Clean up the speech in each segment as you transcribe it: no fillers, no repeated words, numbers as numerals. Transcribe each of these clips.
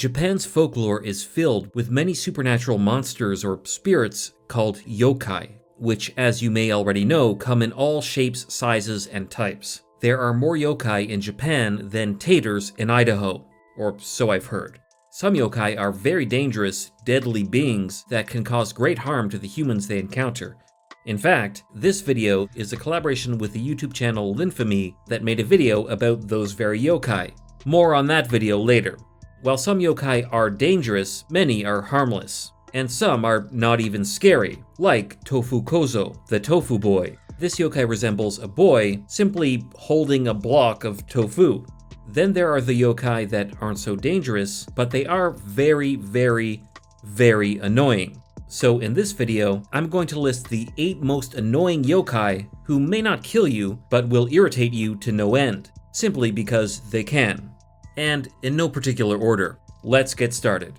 Japan's folklore is filled with many supernatural monsters or spirits called yokai, which, as you may already know, come in all shapes, sizes, and types. There are more yokai in Japan than taters in Idaho, or so I've heard. Some yokai are very dangerous, deadly beings that can cause great harm to the humans they encounter. In fact, this video is a collaboration with the YouTube channel Linfamy that made a video about those very yokai. More on that video later. While some yokai are dangerous, many are harmless. And some are not even scary, like Tofu-kozō, the tofu boy. This yokai resembles a boy simply holding a block of tofu. Then there are the yokai that aren't so dangerous, but they are very, very, very annoying. So in this video, I'm going to list the 8 most annoying yokai who may not kill you, but will irritate you to no end, simply because they can. And in no particular order. Let's get started.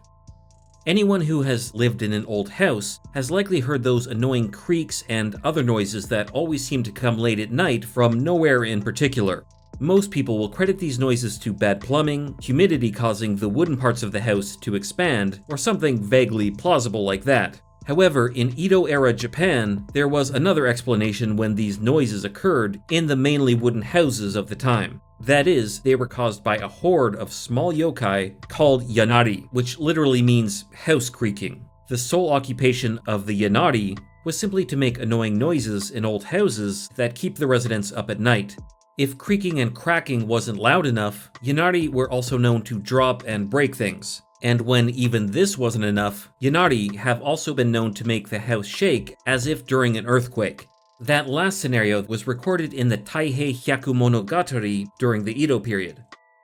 Anyone who has lived in an old house has likely heard those annoying creaks and other noises that always seem to come late at night from nowhere in particular. Most people will credit these noises to bad plumbing, humidity causing the wooden parts of the house to expand, or something vaguely plausible like that. However, in Edo-era Japan, there was another explanation when these noises occurred in the mainly wooden houses of the time. That is, they were caused by a horde of small yokai called Yanari, which literally means house creaking. The sole occupation of the Yanari was simply to make annoying noises in old houses that keep the residents up at night. If creaking and cracking wasn't loud enough, Yanari were also known to drop and break things. And when even this wasn't enough, Yanari have also been known to make the house shake as if during an earthquake. That last scenario was recorded in the Taihei Hyaku Monogatari during the Edo period.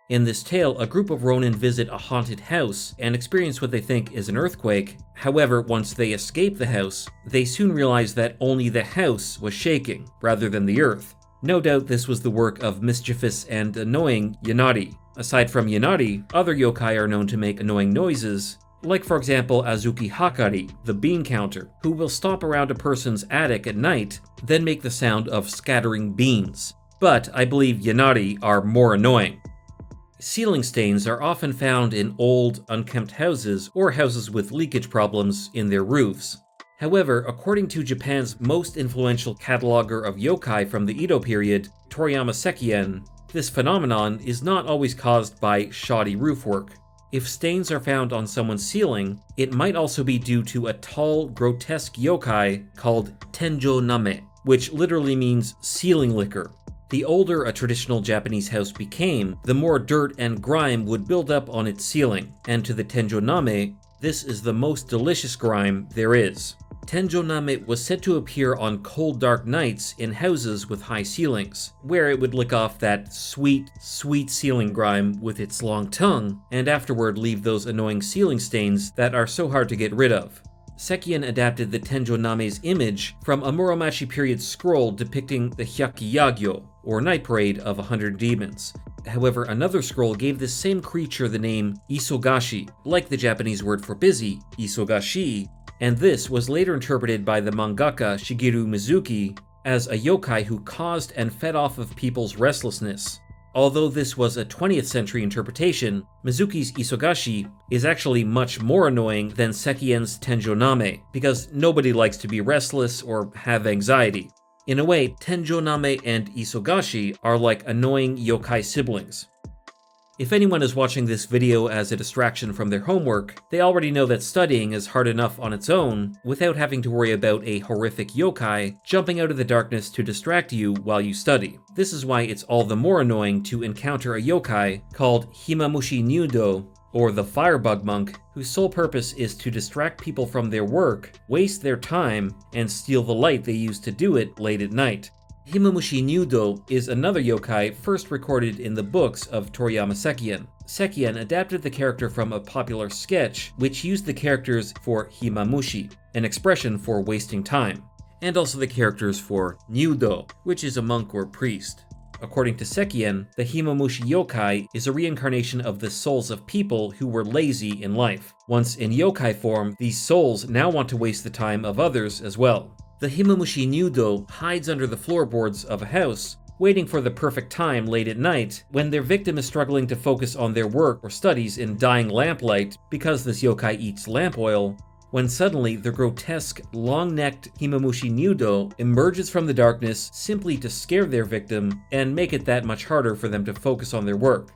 In this tale, a group of ronin visit a haunted house and experience what they think is an earthquake. However, once they escape the house, they soon realize that only the house was shaking, rather than the earth. No doubt this was the work of mischievous and annoying Yanari. Aside from Yanari, other yokai are known to make annoying noises, like for example Azuki Hakari, the bean counter, who will stomp around a person's attic at night, then make the sound of scattering beans. But I believe Yanari are more annoying. Ceiling stains are often found in old, unkempt houses or houses with leakage problems in their roofs. However, according to Japan's most influential cataloger of yokai from the Edo period, Toriyama Sekien, this phenomenon is not always caused by shoddy roof work. If stains are found on someone's ceiling, it might also be due to a tall, grotesque yokai called Tenjoname, which literally means ceiling licker. The older a traditional Japanese house became, the more dirt and grime would build up on its ceiling, and to the Tenjoname, this is the most delicious grime there is. Tenjoname was said to appear on cold, dark nights in houses with high ceilings, where it would lick off that sweet, sweet ceiling grime with its long tongue, and afterward leave those annoying ceiling stains that are so hard to get rid of. Sekien adapted the Tenjoname's image from a Muromachi period scroll depicting the Hyakki-yagyo, or night parade of 100 demons. However, another scroll gave this same creature the name Isogashi, like the Japanese word for busy, Isogashi, and this was later interpreted by the mangaka Shigeru Mizuki as a yokai who caused and fed off of people's restlessness. Although this was a 20th century interpretation, Mizuki's Isogashi is actually much more annoying than Sekien's Tenjoname, because nobody likes to be restless or have anxiety. In a way, Tenjoname and Isogashi are like annoying yokai siblings. If anyone is watching this video as a distraction from their homework, they already know that studying is hard enough on its own without having to worry about a horrific yokai jumping out of the darkness to distract you while you study. This is why it's all the more annoying to encounter a yokai called Himamushi nyūdō, or the firebug monk, whose sole purpose is to distract people from their work, waste their time, and steal the light they use to do it late at night. Himamushi nyūdō is another yokai first recorded in the books of Toriyama Sekien. Sekien adapted the character from a popular sketch which used the characters for Himamushi, an expression for wasting time, and also the characters for nyūdō, which is a monk or priest. According to Sekien, the Himamushi yokai is a reincarnation of the souls of people who were lazy in life. Once in yokai form, these souls now want to waste the time of others as well. The Himamushi nyūdō hides under the floorboards of a house, waiting for the perfect time late at night when their victim is struggling to focus on their work or studies in dying lamplight because this yokai eats lamp oil, when suddenly the grotesque, long-necked Himamushi nyūdō emerges from the darkness simply to scare their victim and make it that much harder for them to focus on their work.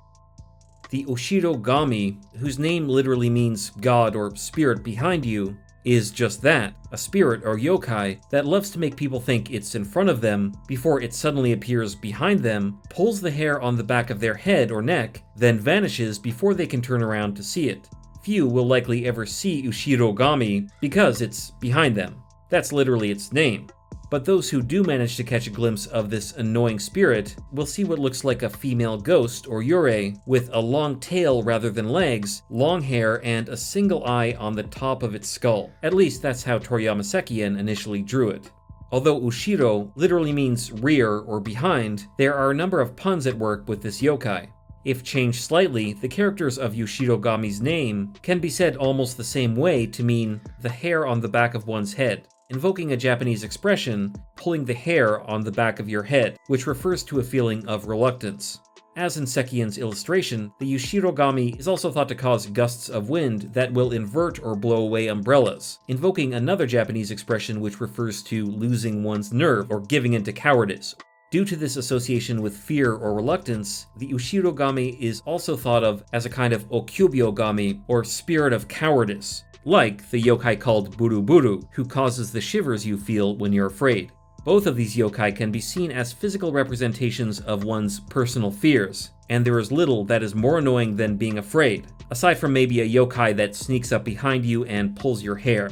The Ushirogami, whose name literally means god or spirit behind you, is just that, a spirit or yokai that loves to make people think it's in front of them before it suddenly appears behind them, pulls the hair on the back of their head or neck, then vanishes before they can turn around to see it. Few will likely ever see Ushirogami because it's behind them. That's literally its name. But those who do manage to catch a glimpse of this annoying spirit will see what looks like a female ghost or yurei with a long tail rather than legs, long hair, and a single eye on the top of its skull. At least that's how Toriyama Sekien initially drew it. Although Ushiro literally means rear or behind, there are a number of puns at work with this yokai. If changed slightly, the characters of Ushirogami's name can be said almost the same way to mean the hair on the back of one's head, invoking a Japanese expression, pulling the hair on the back of your head, which refers to a feeling of reluctance. As in Sekien's illustration, the Ushirogami is also thought to cause gusts of wind that will invert or blow away umbrellas, invoking another Japanese expression which refers to losing one's nerve or giving into cowardice. Due to this association with fear or reluctance, the Ushirogami is also thought of as a kind of Okyubyogami, or spirit of cowardice, like the yokai called Buruburu, who causes the shivers you feel when you're afraid. Both of these yokai can be seen as physical representations of one's personal fears, and there is little that is more annoying than being afraid, aside from maybe a yokai that sneaks up behind you and pulls your hair.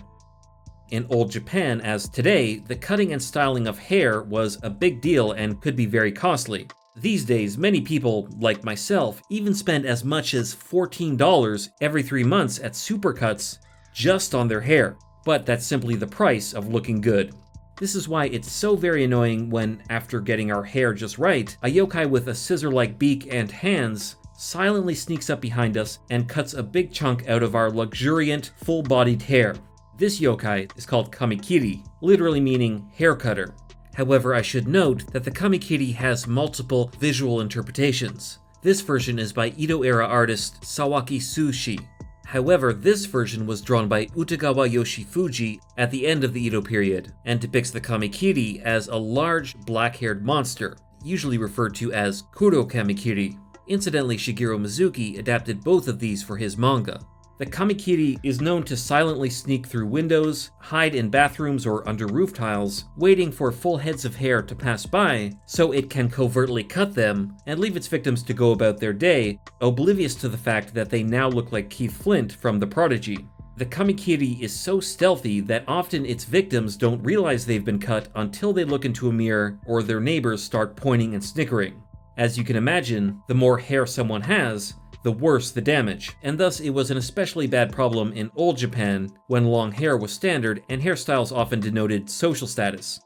In old Japan, as today, the cutting and styling of hair was a big deal and could be very costly. These days, many people, like myself, even spend as much as $14 every 3 months at supercuts just on their hair. But that's simply the price of looking good. This is why it's so very annoying when, after getting our hair just right, a yokai with a scissor-like beak and hands silently sneaks up behind us and cuts a big chunk out of our luxuriant, full-bodied hair. This yokai is called Kamikiri, literally meaning hair cutter. However, I should note that the Kamikiri has multiple visual interpretations. This version is by Edo-era artist Sawaki Sushi. However, this version was drawn by Utagawa Yoshifuji at the end of the Edo period, and depicts the Kamikiri as a large black-haired monster, usually referred to as Kuro Kamikiri. Incidentally, Shigeru Mizuki adapted both of these for his manga. The Kamikiri is known to silently sneak through windows, hide in bathrooms or under roof tiles, waiting for full heads of hair to pass by so it can covertly cut them and leave its victims to go about their day, oblivious to the fact that they now look like Keith Flint from The Prodigy. The Kamikiri is so stealthy that often its victims don't realize they've been cut until they look into a mirror or their neighbors start pointing and snickering. As you can imagine, the more hair someone has, the worse the damage, and thus it was an especially bad problem in old Japan when long hair was standard and hairstyles often denoted social status.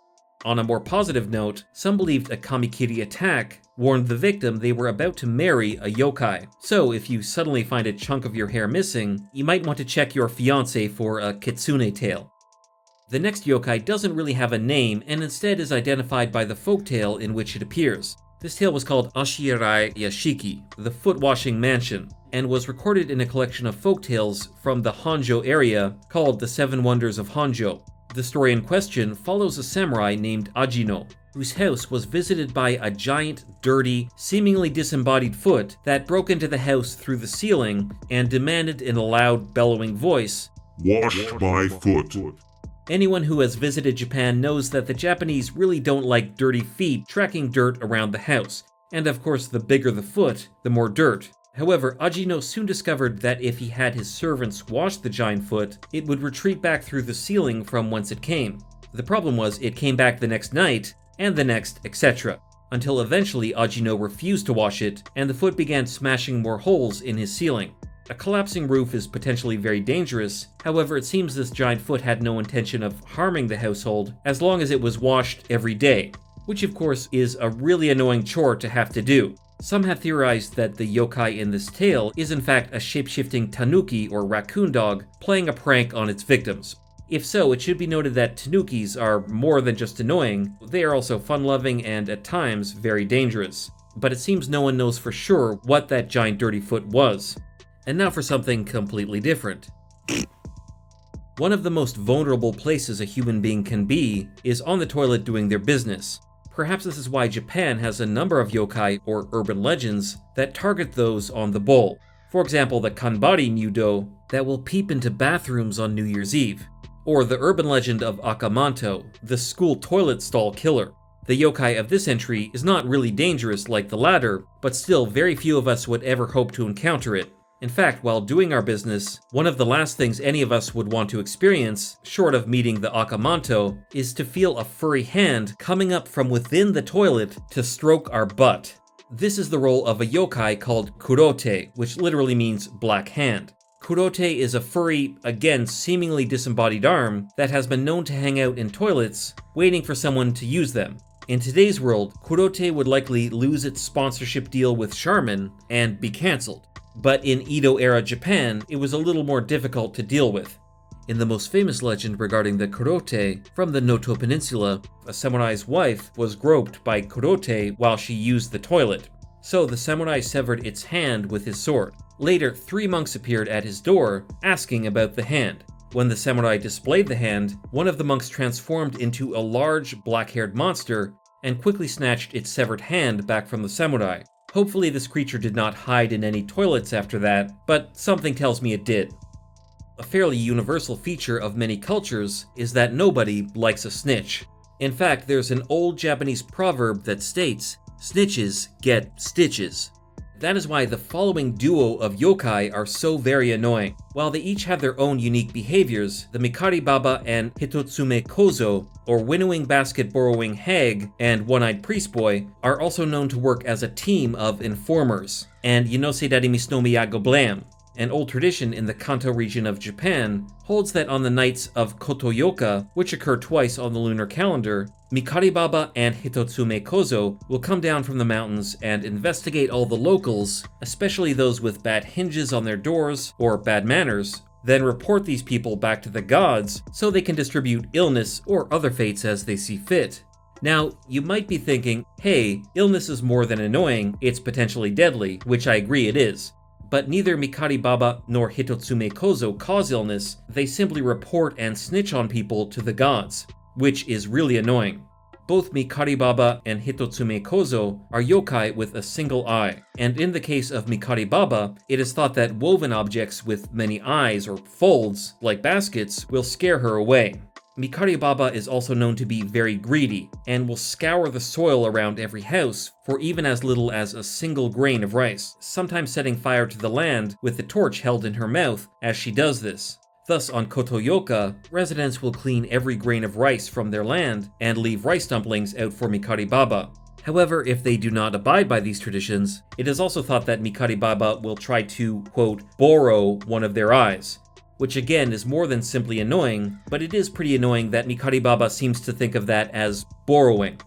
On a more positive note, some believed a Kamikiri attack warned the victim they were about to marry a yokai, so if you suddenly find a chunk of your hair missing, you might want to check your fiancé for a kitsune tail. The next yokai doesn't really have a name and instead is identified by the folktale in which it appears. This tale was called Ashiarai Yashiki, the foot-washing mansion, and was recorded in a collection of folktales from the Honjo area called the Seven Wonders of Honjo. The story in question follows a samurai named Ajino, whose house was visited by a giant, dirty, seemingly disembodied foot that broke into the house through the ceiling and demanded in a loud, bellowing voice, "Wash my foot." Anyone who has visited Japan knows that the Japanese really don't like dirty feet tracking dirt around the house, and of course the bigger the foot, the more dirt. However, Ajino soon discovered that if he had his servants wash the giant foot, it would retreat back through the ceiling from whence it came. The problem was it came back the next night, and the next, etc., until eventually Ajino refused to wash it, and the foot began smashing more holes in his ceiling. A collapsing roof is potentially very dangerous, however it seems this giant foot had no intention of harming the household as long as it was washed every day, which of course is a really annoying chore to have to do. Some have theorized that the yokai in this tale is in fact a shape-shifting tanuki or raccoon dog playing a prank on its victims. If so, it should be noted that tanukis are more than just annoying, they are also fun-loving and, at times, very dangerous. But it seems no one knows for sure what that giant dirty foot was. And now for something completely different. One of the most vulnerable places a human being can be is on the toilet doing their business. Perhaps this is why Japan has a number of yokai, or urban legends, that target those on the bowl. For example, the kanbari nyūdō that will peep into bathrooms on New Year's Eve. Or the urban legend of Akamanto, the school toilet stall killer. The yokai of this entry is not really dangerous like the latter, but still very few of us would ever hope to encounter it. In fact, while doing our business, one of the last things any of us would want to experience, short of meeting the Akamanto, is to feel a furry hand coming up from within the toilet to stroke our butt. This is the role of a yokai called Kurote, which literally means black hand. Kurote is a furry, again seemingly disembodied arm, that has been known to hang out in toilets, waiting for someone to use them. In today's world, Kurote would likely lose its sponsorship deal with Charmin and be cancelled. But in Edo-era Japan, it was a little more difficult to deal with. In the most famous legend regarding the Kurote, from the Noto Peninsula, a samurai's wife was groped by Kurote while she used the toilet. So the samurai severed its hand with his sword. Later, 3 monks appeared at his door, asking about the hand. When the samurai displayed the hand, one of the monks transformed into a large, black-haired monster and quickly snatched its severed hand back from the samurai. Hopefully this creature did not hide in any toilets after that, but something tells me it did. A fairly universal feature of many cultures is that nobody likes a snitch. In fact, there's an old Japanese proverb that states, "Snitches get stitches." That is why the following duo of yokai are so very annoying. While they each have their own unique behaviors, the Mikari Baba and Hitotsume-kozō, or winnowing basket borrowing hag and one-eyed priest boy, are also known to work as a team of informers. And Yanosedari Misnomi Yagoblam, an old tradition in the Kanto region of Japan, holds that on the nights of Kotoyoka, which occur twice on the lunar calendar, Mikari Baba and Hitotsume-kozō will come down from the mountains and investigate all the locals, especially those with bad hinges on their doors or bad manners, then report these people back to the gods so they can distribute illness or other fates as they see fit. Now, you might be thinking, hey, illness is more than annoying, it's potentially deadly, which I agree it is. But neither Mikari Baba nor Hitotsume-kozō cause illness, they simply report and snitch on people to the gods, which is really annoying. Both Mikari Baba and Hitotsume-kozō are yokai with a single eye, and in the case of Mikari Baba, it is thought that woven objects with many eyes or folds, like baskets, will scare her away. Mikari Baba is also known to be very greedy, and will scour the soil around every house for even as little as a single grain of rice, sometimes setting fire to the land with the torch held in her mouth as she does this. Thus, on Kotoyoka, residents will clean every grain of rice from their land and leave rice dumplings out for Mikari Baba. However, if they do not abide by these traditions, it is also thought that Mikari Baba will try to, quote, borrow one of their eyes, which again is more than simply annoying, but it is pretty annoying that Mikari Baba seems to think of that as borrowing.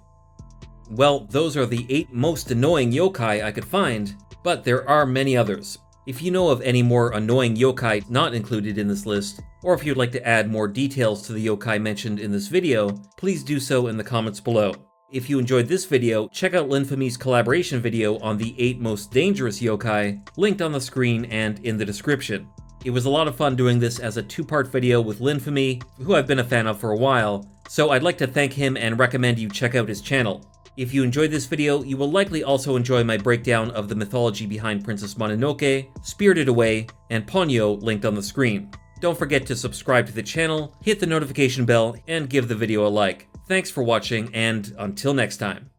Well, those are the 8 most annoying yokai I could find, but there are many others. If you know of any more annoying yokai not included in this list, or if you'd like to add more details to the yokai mentioned in this video, please do so in the comments below. If you enjoyed this video, check out Linfamy's collaboration video on the 8 most dangerous yokai, linked on the screen and in the description. It was a lot of fun doing this as a 2-part video with Linfamy, who I've been a fan of for a while, so I'd like to thank him and recommend you check out his channel. If you enjoyed this video, you will likely also enjoy my breakdown of the mythology behind Princess Mononoke, Spirited Away, and Ponyo linked on the screen. Don't forget to subscribe to the channel, hit the notification bell, and give the video a like. Thanks for watching, and until next time.